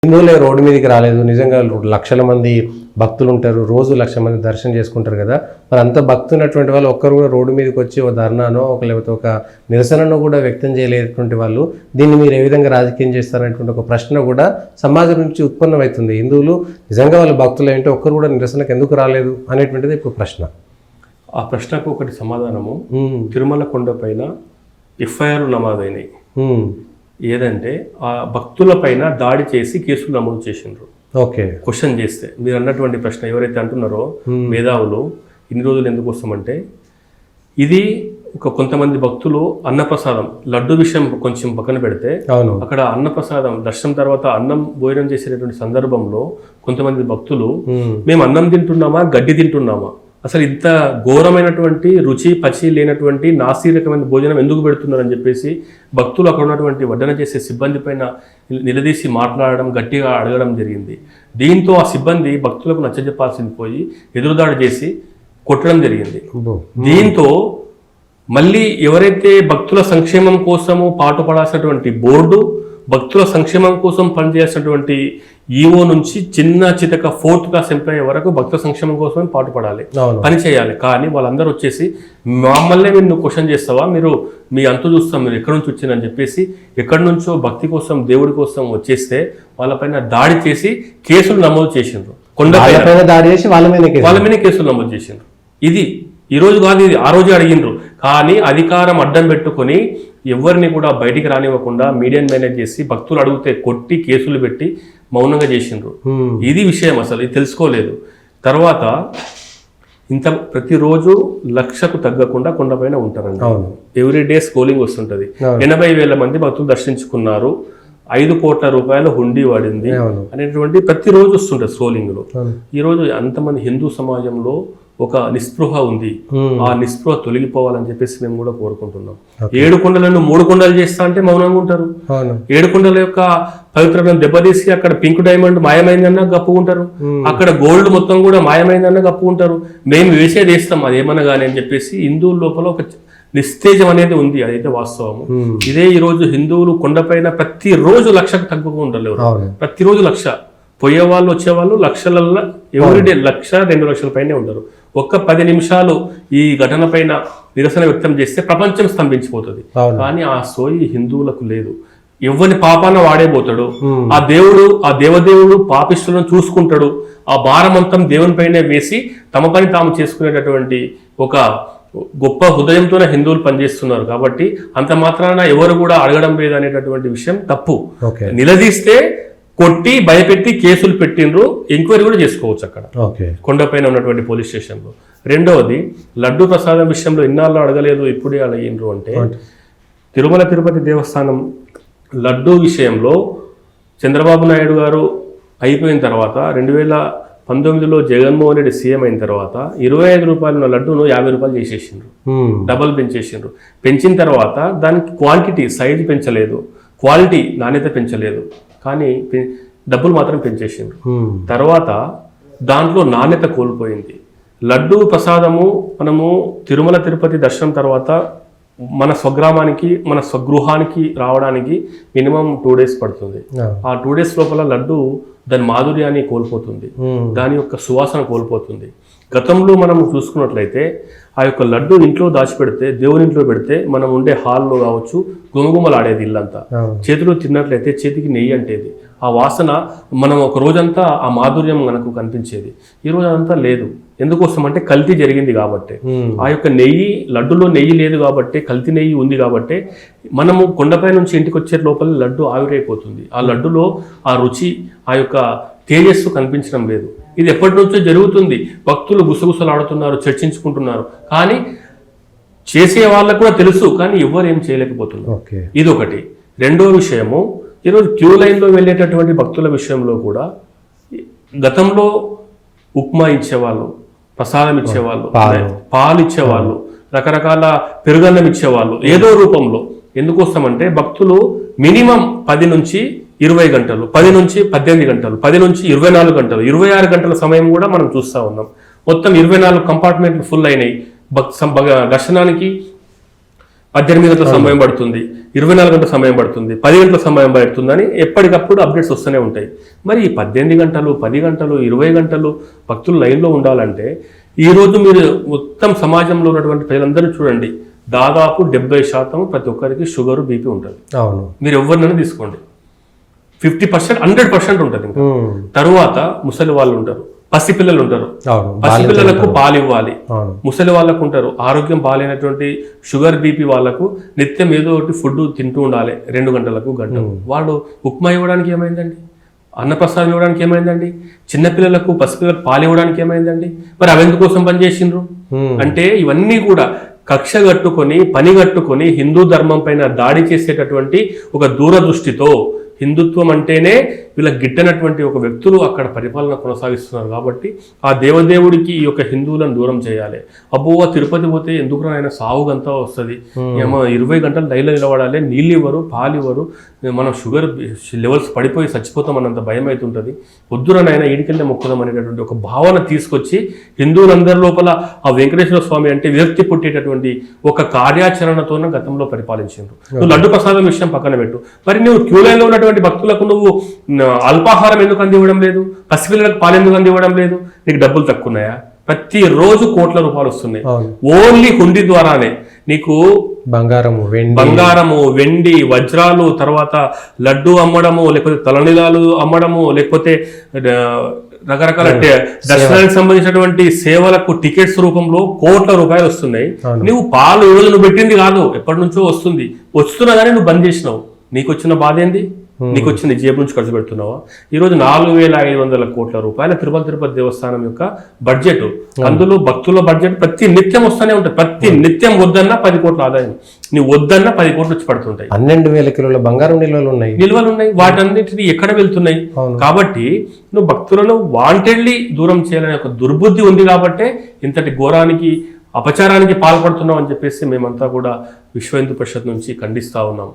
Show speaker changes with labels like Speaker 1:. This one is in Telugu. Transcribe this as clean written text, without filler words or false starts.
Speaker 1: హిందువులే రోడ్డు మీదకి రాలేదు. నిజంగా లక్షల మంది భక్తులు ఉంటారు, రోజు 1,00,000 మంది దర్శనం చేసుకుంటారు కదా. మరి అంత భక్తున్నటువంటి వాళ్ళు ఒక్కరు కూడా రోడ్డు మీదకి వచ్చి ఒక ధర్నానో లేకపోతే ఒక నిరసనను కూడా వ్యక్తం చేయలేనటువంటి వాళ్ళు దీన్ని మీరు ఏ విధంగా రాజకీయం చేస్తారనేటువంటి ఒక ప్రశ్న కూడా సమాజం నుంచి ఉత్పన్నమవుతుంది. హిందువులు నిజంగా వాళ్ళ భక్తులు ఏంటో ఒక్కరు కూడా నిరసనకు ఎందుకు రాలేదు అనేటువంటిది ఇప్పుడు ప్రశ్న.
Speaker 2: ఆ ప్రశ్నకు ఒకటి సమాధానము, తిరుమల కొండ పైన ఎఫ్ఐఆర్ నమోదైనాయి. ఏదంటే ఆ భక్తుల పైన దాడి చేసి కేసులు నమోదు చేసిండ్రు.
Speaker 1: ఓకే,
Speaker 2: క్వశ్చన్ చేస్తే మీరు అన్నటువంటి ప్రశ్న ఎవరైతే అంటున్నారో మేధావులు ఇన్ని రోజులు ఎందుకు వస్తామంటే, ఇది కొంతమంది భక్తులు అన్నప్రసాదం లడ్డు విషయం కొంచెం పక్కన పెడితే అక్కడ అన్నప్రసాదం దర్శనం తర్వాత అన్నం భోజనం చేసేటటువంటి సందర్భంలో కొంతమంది భక్తులు మేము అన్నం తింటున్నామా గడ్డి తింటున్నామా, అసలు ఇంత ఘోరమైనటువంటి రుచి పచి లేనటువంటి నాసిరకమైన భోజనం ఎందుకు పెడుతున్నారని చెప్పేసి భక్తులు అక్కడ ఉన్నటువంటి వడ్డన చేసే సిబ్బంది పైన నిలదీసి మాట్లాడడం, గట్టిగా అడగడం జరిగింది. దీంతో ఆ సిబ్బంది భక్తులకు నచ్చజెప్పాల్సింది పోయి ఎదురుదాడి చేసి కొట్టడం జరిగింది. దీంతో మళ్ళీ ఎవరైతే భక్తుల సంక్షేమం కోసము పాటుపడాల్సినటువంటి బోర్డు, భక్తుల సంక్షేమం కోసం పనిచేసినటువంటి ఈఓ నుంచి చిన్న చితక 4th క్లాస్ ఎంప్లాయీ వరకు భక్తుల సంక్షేమం కోసమే పాటుపడాలి, పని చేయాలి. కానీ వాళ్ళందరూ వచ్చేసి మమ్మల్ని మీరు క్వశ్చన్ చేస్తావా, మీరు మీ అంతు చూస్తాం, మీరు ఎక్కడి నుంచి వచ్చిందని చెప్పేసి ఎక్కడి నుంచో భక్తి కోసం దేవుడి కోసం వచ్చేస్తే వాళ్ళపైన దాడి చేసి కేసులు నమోదు చేసిండ్రు. కొండపైన
Speaker 1: దాడి చేసి వాళ్ళ మీద
Speaker 2: కేసులు నమోదు చేసిండ్రు. ఇది ఈ రోజు కాదు, ఇది ఆ రోజే అడిగిండ్రు. కానీ అధికారం అడ్డం పెట్టుకొని ఎవరిని కూడా బయటికి రానివ్వకుండా మీడియాని మేనేజ్ చేసి భక్తులు అడిగితే కొట్టి కేసులు పెట్టి మౌనంగా చేసిండ్రు. ఇది విషయం, అసలు ఇది తెలుసుకోలేదు. తర్వాత ఇంత ప్రతిరోజు 1,00,000కు తగ్గకుండా కొండపైన ఉంటారండి. ఎవ్రీడే స్కోలింగ్ వస్తుంటది. 80,000 మంది భక్తులు దర్శించుకున్నారు, 5 కోట్ల రూపాయల హుండీ పడింది అనేటువంటి ప్రతిరోజు వస్తుంటది స్క్రోలింగ్ లో. ఈరోజు అంతమంది హిందూ సమాజంలో ఒక నిస్పృహ ఉంది. ఆ నిస్పృహ తొలగిపోవాలని చెప్పేసి మేము కూడా కోరుకుంటున్నాం. 7 కొండలను 3 కొండలు చేస్తా అంటే మౌనంగా ఉంటారు. 7 కొండల యొక్క పవిత్రతను దెబ్బతీసి అక్కడ పింక్ డైమండ్ మాయమైందన్నా గప్పుకుంటారు, అక్కడ గోల్డ్ మొత్తం కూడా మాయమైందన్నా గప్పుకుంటారు. మేము వేసేది వేస్తాం అది ఏమన్నా కానీ అని చెప్పేసి హిందువుల లోపల ఒక నిస్తేజం అనేది ఉంది. అదైతే వాస్తవము. ఇదే ఈ రోజు హిందువులు కొండపైన ప్రతిరోజు 1,00,000కు తగ్గకుండా ఉండలేరు. ప్రతిరోజు 1,00,000 పోయేవాళ్ళు వచ్చేవాళ్ళు లక్షలల్లో ఎవ్రీడే 1,00,000 2 లక్షల పైనే ఉంటారు. ఒక్క 10 నిమిషాలు ఈ ఘటన పైన నిరసన వ్యక్తం చేస్తే ప్రపంచం స్తంభించిపోతుంది. కానీ ఆ సోయి హిందువులకు లేదు. ఎవరిని పాపాన వాడేపోతాడు, ఆ దేవుడు ఆ దేవదేవుడు పాపిష్టులను చూసుకుంటాడు. ఆ భారమంతం దేవుని పైనే వేసి తమ పని తాము చేసుకునేటటువంటి ఒక గొప్ప హృదయంతోనే హిందువులు పనిచేస్తున్నారు. కాబట్టి అంత మాత్రాన ఎవరు కూడా అడగడం లేదు అనేటటువంటి విషయం తప్పు. నిలదీస్తే కొట్టి భయపెట్టి కేసులు పెట్టిండ్రు, ఎంక్వైరీ కూడా చేసుకోవచ్చు అక్కడ కొండపైన ఉన్నటువంటి పోలీస్ స్టేషన్లో. రెండవది లడ్డు ప్రసాదం విషయంలో ఇన్నాళ్ళు అడగలేదు, ఇప్పుడే అడిగిండ్రు అంటే తిరుమల తిరుపతి దేవస్థానం లడ్డు విషయంలో చంద్రబాబు నాయుడు గారు అయిపోయిన తర్వాత 2019లో జగన్మోహన్ రెడ్డి సీఎం అయిన తర్వాత 25 రూపాయలు ఉన్న లడ్డూను 50 రూపాయలు చేసేసిండ్రు, డబల్ పెంచేసిండ్రు. పెంచిన తర్వాత దానికి క్వాంటిటీ సైజు పెంచలేదు, క్వాలిటీ నాణ్యత పెంచలేదు, కానీ డబ్బులు మాత్రం పెంచేసిండ్రు. తర్వాత దాంట్లో నాణ్యత కోల్పోయింది. లడ్డు ప్రసాదము మనము తిరుమల తిరుపతి దర్శనం తర్వాత మన స్వగ్రామానికి మన స్వగృహానికి రావడానికి మినిమం 2 days పడుతుంది. ఆ 2 days లోపల లడ్డు దాని మాధుర్యాన్ని కోల్పోతుంది, దాని యొక్క సువాసన కోల్పోతుంది. గతంలో మనం చూసుకున్నట్లయితే ఆ యొక్క లడ్డు ఇంట్లో దాచిపెడితే దేవుని ఇంట్లో పెడితే మనం ఉండే హాల్లో కావచ్చు గుమగుమలాడేది ఇల్లంతా. చేతిలో తిన్నట్లయితే చేతికి నెయ్యి అంటేది, ఆ వాసన మనం ఒక రోజంతా ఆ మాధుర్యం మనకు కనిపించేది. ఈ రోజు అదంతా లేదు. ఎందుకోసం అంటే కల్తీ జరిగింది కాబట్టి. ఆ యొక్క నెయ్యి లడ్డులో నెయ్యి లేదు కాబట్టి, కల్తీ నెయ్యి ఉంది కాబట్టి మనము కొండపై నుంచి ఇంటికి వచ్చే లోపల లడ్డు ఆవిరైపోతుంది. ఆ లడ్డులో ఆ రుచి ఆ యొక్క తేజస్సు కనిపించడం లేదు. ఇది ఎప్పటి నుంచో జరుగుతుంది. భక్తులు గుసగుసలాడుతున్నారు, చర్చించుకుంటున్నారు, కానీ చేసే వాళ్ళకు కూడా తెలుసు, కానీ ఎవరు ఏం చేయలేకపోతున్నారు. ఇది ఒకటి. రెండో విషయము, ఈరోజు క్యూ లైన్లో వెళ్ళేటటువంటి భక్తుల విషయంలో కూడా గతంలో ఉప్మా ఇచ్చేవాళ్ళు, ప్రసాదం ఇచ్చేవాళ్ళు, పాలు ఇచ్చేవాళ్ళు, రకరకాల పెరుగన్నం ఇచ్చేవాళ్ళు ఏదో రూపంలో. ఎందుకోసమంటే భక్తులు మినిమం 10 నుంచి 20 గంటలు, 10 నుంచి 18 గంటలు, 10 నుంచి 24 గంటలు, 26 గంటల సమయం కూడా మనం చూస్తూ ఉన్నాం. మొత్తం 24 కంపార్ట్మెంట్లు ఫుల్ అయినాయి. దర్శనానికి 18 గంటల సమయం పడుతుంది, 24 గంటల సమయం పడుతుంది, 10 గంటల సమయం పడుతుందని ఎప్పటికప్పుడు అప్డేట్స్ వస్తూనే ఉంటాయి. మరి ఈ 18 గంటలు, 10 గంటలు, 20 గంటలు భక్తులు లైన్లో ఉండాలంటే ఈరోజు మీరు మొత్తం సమాజంలో ఉన్నటువంటి ప్రజలందరూ చూడండి, దాదాపు 70% ప్రతి ఒక్కరికి షుగర్, బీపీ ఉంటుంది.
Speaker 1: అవును,
Speaker 2: మీరు ఎవరినైనా తీసుకోండి, 50%, 100% ఉంటుంది. ఇంకా తరువాత ముసలి వాళ్ళు ఉంటారు, పసిపిల్లలు ఉంటారు, పసిపిల్లలకు పాలు ఇవ్వాలి, ముసలి వాళ్ళకు ఉంటారు, ఆరోగ్యం బాగాలేనటువంటి షుగర్, బీపీ వాళ్ళకు నిత్యం ఏదో ఒకటి ఫుడ్ తింటూ ఉండాలి 2 గంటలకు గంటకు. వాళ్ళు ఉప్మా ఇవ్వడానికి ఏమైందండి, అన్నప్రసాదం ఇవ్వడానికి ఏమైందండి, చిన్నపిల్లలకు పసిపిల్లలకు పాలు ఇవ్వడానికి ఏమైందండి? మరి అవెందుకోసం పనిచేసిండ్రు అంటే ఇవన్నీ కూడా కక్ష కట్టుకొని, పని కట్టుకొని హిందూ ధర్మం పైన దాడి చేసేటటువంటి ఒక దూరదృష్టితో, హిందుత్వం అంటేనే వీళ్ళకి గిట్టనటువంటి ఒక వ్యక్తులు అక్కడ పరిపాలన కొనసాగిస్తున్నారు. కాబట్టి ఆ దేవదేవుడికి ఈ యొక్క హిందువులను దూరం చేయాలి. అబ్బో తిరుపతి పోతే ఎందుకు ఆయన సావుగంతా వస్తుంది, 20 గంటలు లైన్లో నిలబడాలి, నీళ్ళు ఇవ్వరు, పాలు ఇవ్వరు, మనం షుగర్ లెవెల్స్ పడిపోయి చచ్చిపోతాం అన్నంత భయం అవుతుంటుంది, వద్దురనైనా ఈడికెళ్ళే మొక్కుదాం అనేటటువంటి ఒక భావన తీసుకొచ్చి హిందువులందరి లోపల ఆ వెంకటేశ్వర స్వామి అంటే విరక్తి పుట్టేటటువంటి ఒక కార్యాచరణతోనే గతంలో పరిపాలించారు. నువ్వు లడ్డు ప్రసాదం విషయం పక్కన పెట్టు, మరి నువ్వు క్యూ లైన్లో ఉన్నటువంటి భక్తులకు నువ్వు అల్పాహారం ఎందుకు అందివ్వడం లేదు, పసిపిల్లలకు పాలు ఎందుకు అందివ్వడం లేదు? నీకు డబ్బులు తక్కువ ఉన్నాయా? ప్రతిరోజు కోట్ల రూపాయలు వస్తున్నాయి ఓన్లీ హుండీ ద్వారానే. నీకు బంగారము, వెండి, వజ్రాలు, తర్వాత లడ్డు అమ్మడము, లేకపోతే తలనీలాలు అమ్మడము, లేకపోతే రకరకాల దర్శనానికి సంబంధించినటువంటి సేవలకు టికెట్స్ రూపంలో కోట్ల రూపాయలు వస్తున్నాయి. నువ్వు పాలు ఈ రోజు నువ్వు పెట్టింది కాదు, ఎప్పటి నుంచో వస్తుంది, వస్తున్నా కానీ నువ్వు బంద్ చేసినావు. నీకు వచ్చిన బాధ ఏంది? నీకు వచ్చిన జేబు నుంచి ఖర్చు పెడుతున్నావా? ఈరోజు 4,500 కోట్ల రూపాయల తిరుపతి దేవస్థానం యొక్క బడ్జెట్, అందులో భక్తుల బడ్జెట్ ప్రతి నిత్యం వస్తూనే ఉంటుంది. ప్రతి నిత్యం వద్దన్నా 10 కోట్ల ఆదాయం, నీవు వద్దన్నా 10 కోట్లు వచ్చి పడుతుంటాయి.
Speaker 1: 12,000 కిలోల బంగారం నిల్వలు ఉన్నాయి.
Speaker 2: వాటన్నిటిని ఎక్కడ వెళ్తున్నాయి? కాబట్టి నువ్వు భక్తులను వాంటెడ్లీ దూరం చేయాలనే ఒక దుర్బుద్ధి ఉంది కాబట్టే ఇంతటి ఘోరానికి, అపచారానికి పాల్పడుతున్నాం అని చెప్పేసి మేమంతా కూడా విశ్వ హిందూ పరిషత్ నుంచి ఖండిస్తా ఉన్నాం.